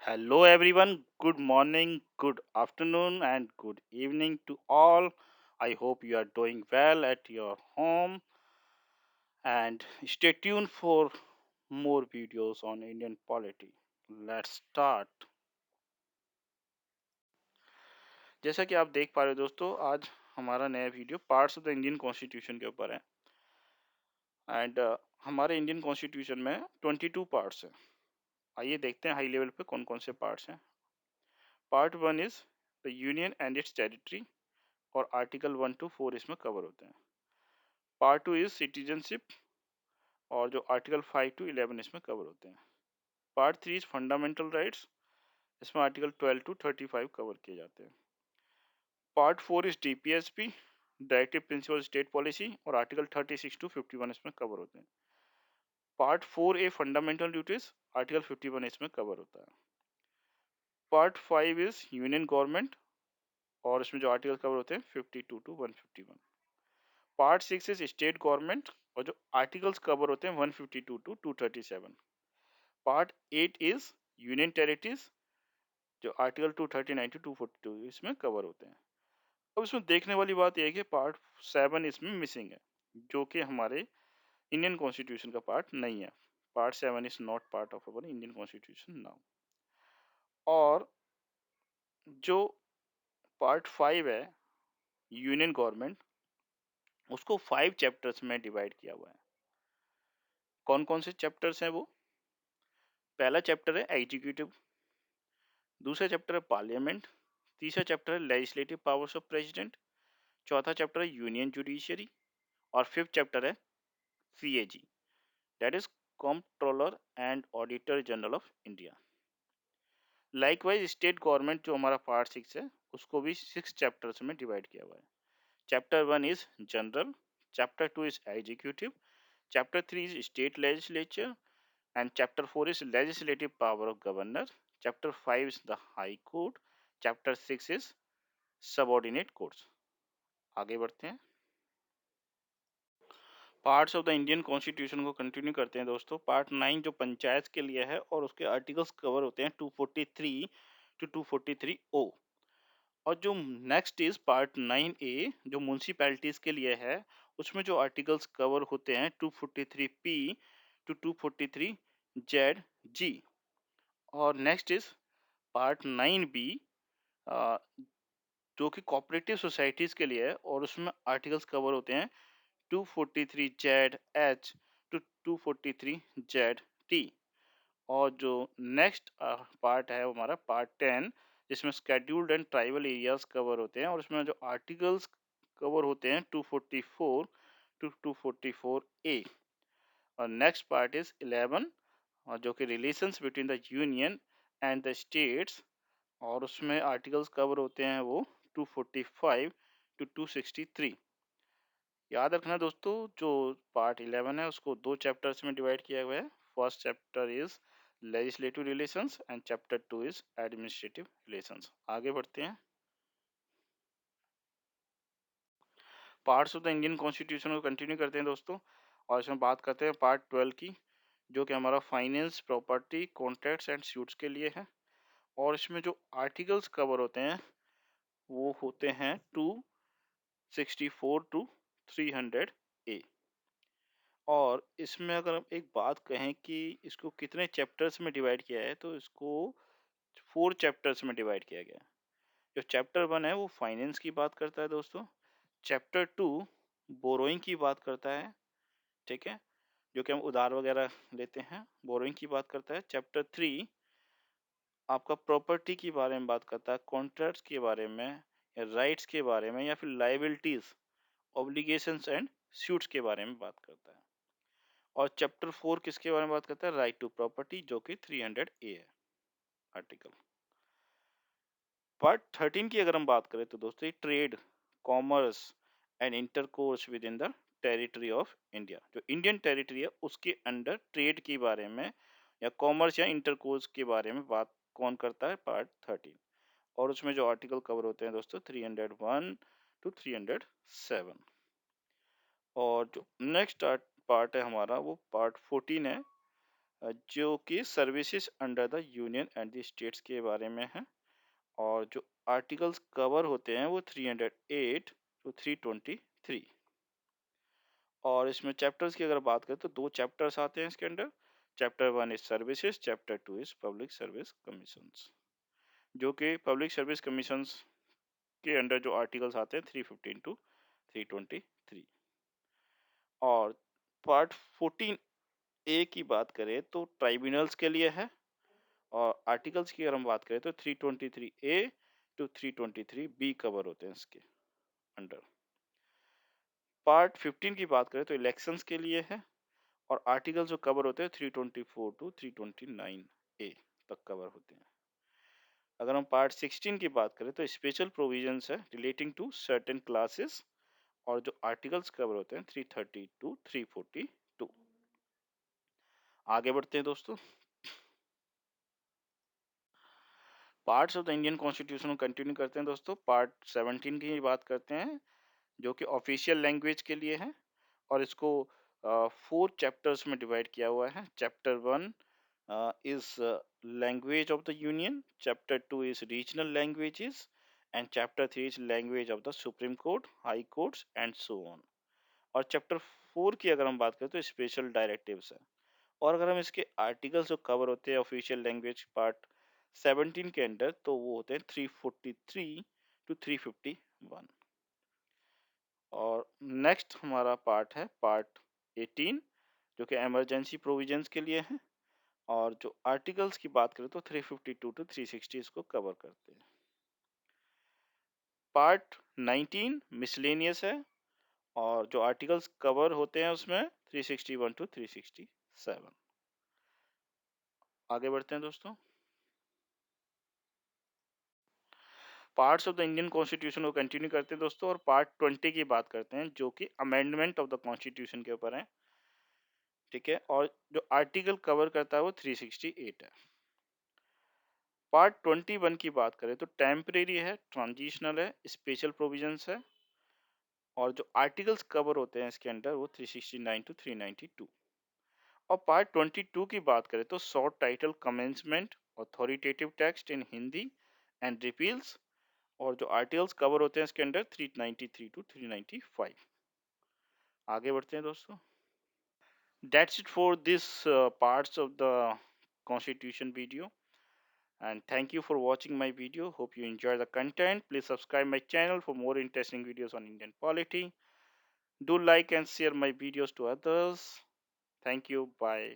Hello, everyone. Good morning, good afternoon, and good evening to all. I hope you are doing well at your home and stay tuned for more videos on Indian polity. Let's start. जैसा कि आप देख पा रहे हो दोस्तों, आज हमारा नया video parts of the Indian constitution के ऊपर है एंड हमारे इंडियन कॉन्स्टिट्यूशन में 22 पार्ट्स हैं। आइए देखते हैं हाई लेवल पे कौन कौन से पार्ट्स हैं। Part one is the union and it's territory और आर्टिकल 1 to 4 इसमें कवर होते हैं। पार्ट टू इज सिटीजनशिप और जो आर्टिकल 5 to 11 इसमें कवर होते हैं। Part three is fundamental rights, इसमें आर्टिकल 12 to 35 कवर किए जाते हैं। Part four is DPSP, directive principle state policy और आर्टिकल 36 to 51 इसमें कवर होते हैं। Part four a fundamental duties, article 51 इसमें कवर होता है। Part five is union government और इसमें जो आर्टिकल कवर होते हैं 52 to 151। Part six is state government और जो आर्टिकल्स कवर होते हैं 152 to 237। Part eight is union territories, जो आर्टिकल 239 to 242 इसमें कवर होते हैं। अब इसमें देखने वाली बात यह है कि पार्ट सेवन इसमें मिसिंग है, जो कि हमारे इंडियन कॉन्स्टिट्यूशन का पार्ट नहीं है। Part seven is not part of our Indian constitution now. और जो पार्ट फाइव है यूनियन गवर्नमेंट, उसको 5 चैप्टर्स में डिवाइड किया हुआ है। कौन कौन से चैप्टर्स हैं वो? पहला चैप्टर है एग्जीक्यूटिव, दूसरा चैप्टर है पार्लियामेंट, तीसरा चैप्टर है लेजिस्लेटिव पावर्स ऑफ प्रेसिडेंट, चौथा चैप्टर है यूनियन जुडिशरी और फिफ्थ चैप्टर है CAG, that is controller and auditor general of India. Likewise state government जो हमारा पार्ट सिक्स है, उसको भी 6 चैप्टर्स में डिवाइड किया हुआ है। Chapter one is general, chapter two is executive, chapter three is state legislature and chapter 4 is legislative power of governor, chapter 5 is the high court, chapter 6 is subordinate courts। आगे बढ़ते हैं, parts of the Indian constitution को continue करते हैं दोस्तों। Part nine जो पंचायत के लिए है और उसके आर्टिकल्स कवर होते हैं 243 to 243 ओ। और जो नेक्स्ट इज पार्ट नाइन ए जो म्यूनसिपैलिटीज के लिए है, उसमें जो आर्टिकल्स कवर होते हैं 243 पी to 243 जेड जी। और next is part nine B जो कि कोऑपरेटिव सोसाइटीज के लिए है और उसमें आर्टिकल्स कवर होते हैं 243 Z H two 243 Z T. और जो नेक्स्ट पार्ट है वो हमारा पार्ट टेन, जिसमें scheduled and tribal areas cover होते हैं और उसमें जो आर्टिकल्स कवर होते हैं 244 to 244 ए। और नेक्स्ट पार्ट इज 11 और जो कि relations between the union and the states और उसमें आर्टिकल्स कवर होते हैं वो 245 to 263। याद रखना दोस्तों, जो पार्ट 11 है उसको दो चैप्टर्स में डिवाइड किया हुआ है। First chapter is legislative relations and chapter two is administrative relations. आगे बढ़ते हैं, parts of the Indian constitution को कंटिन्यू करते हैं दोस्तों। और इसमें बात करते हैं पार्ट 12 की, जो कि हमारा finance, property, contracts and suits के लिए है। और इसमें जो आर्टिकल्स कवर होते हैं वो होते हैं 264 to 300 ए। और इसमें अगर हम एक बात कहें कि इसको कितने चैप्टर्स में डिवाइड किया है, तो इसको 4 चैप्टर्स में डिवाइड किया गया है। जो चैप्टर वन है वो फाइनेंस की बात करता है दोस्तों, चैप्टर टू बोरोइंग की बात करता है, ठीक है, जो कि हम उधार वगैरह लेते हैं, बोरोइंग की बात करता है। चैप्टर थ्री आपका प्रॉपर्टी के बारे में बात करता है, कॉन्ट्रैक्ट्स के बारे में या राइट्स के बारे में या फिर लाइबिलिटीज, ऑब्लिगेशंस एंड सूट्स के बारे में बात करता है। और चैप्टर फोर किसके बारे में बात करता है? राइट टू प्रॉपर्टी, जो कि 300 ए है आर्टिकल। पार्ट 13 की अगर हम बात करें तो दोस्तों trade, commerce and intercourse with in the territory of India, जो इंडियन टेरिटरी है उसके अंडर ट्रेड के बारे में या कॉमर्स या इंटरकोर्स के बारे में बात कौन करता है? पार्ट 13। और उसमें जो आर्टिकल कवर होते हैं दोस्तों 301 to 307। और जो नेक्स्ट पार्ट है हमारा वो पार्ट 14 है, जो कि services under the union and the states के बारे में है। और जो आर्टिकल्स कवर होते हैं वो 308 टू 323। और इसमें चैप्टर्स की अगर बात करें तो दो चैप्टर्स आते हैं इसके अंदर। Chapter one is services, chapter two is public service commissions. जो कि पब्लिक सर्विस कमीशंस के अंडर जो आर्टिकल्स आते हैं 315 टू 323। और पार्ट 14 ए की बात करें तो ट्राइब्यूनल्स के लिए है। और आर्टिकल्स की अगर हम बात करें तो 323 ए टू 323 बी कवर होते हैं इसके अंडर। पार्ट 15 की बात करें तो इलेक्शंस के लिए है। और आर्टिकल्स जो कवर होते हैं 324 टू 329 ए तक कवर होते हैं। अगर हम पार्ट 16 की बात करें तो स्पेशल प्रोविजंस है रिलेटिंग टू सर्टेन क्लासेस। और जो आर्टिकल्स कवर होते हैं 330 टू 342। आगे बढ़ते हैं दोस्तों। Parts of the Indian constitution को कंटिन्यू करते हैं दोस्तों। पार्ट 17 की बात करते हैं जो कि ऑफिशियल लैंग्वेज के लिए है। और इसको 4 चैप्टर्स में डिवाइड किया हुआ है। Chapter 1 is language of the union, chapter 2 is regional languages, and chapter 3 is language of the supreme court, high courts and so on। और चैप्टर 4 की अगर हम बात करें तो स्पेशल डायरेक्टिव्स है। और अगर हम इसके आर्टिकल्स जो कवर होते हैं ऑफिशियल लैंग्वेज पार्ट 17 के अंदर तो वो होते हैं 343 टू 351। और नेक्स्ट हमारा पार्ट है पार्ट 18 जो कि इमरजेंसी प्रोविजंस के लिए है। और जो आर्टिकल्स की बात करें तो 352 टू 360 इसको कवर करते हैं। पार्ट 19 मिसलेनियस है। और जो आर्टिकल्स कवर होते हैं उसमें 361 टू 367। आगे बढ़ते हैं दोस्तों। Parts of the Indian constitution को कंटिन्यू करते हैं दोस्तों। और पार्ट 20 की बात करते हैं जो कि अमेंडमेंट ऑफ द कॉन्स्टिट्यूशन के ऊपर है। ठीक है। और जो आर्टिकल कवर करता है वो 368 है। पार्ट 21 की बात करें तो टेम्परेरी है, ट्रांजिशनल है, स्पेशल प्रोविजंस है। और जो आर्टिकल्स कवर होते हैं इसके अंडर वो 369 टू 392। और पार्ट 22 की बात करें तो short title commencement, authoritative text in Hindi and repeals. और जो आर्टिकल्स कवर होते हैं इसके अंडर 393 टू 395। आगे बढ़ते हैं दोस्तों। That's it for this parts of the constitution video. And thank you for watching my video. Hope you enjoy the content. Please subscribe my channel for more interesting videos on Indian polity. Do like and share my videos to others. Thank you. Bye.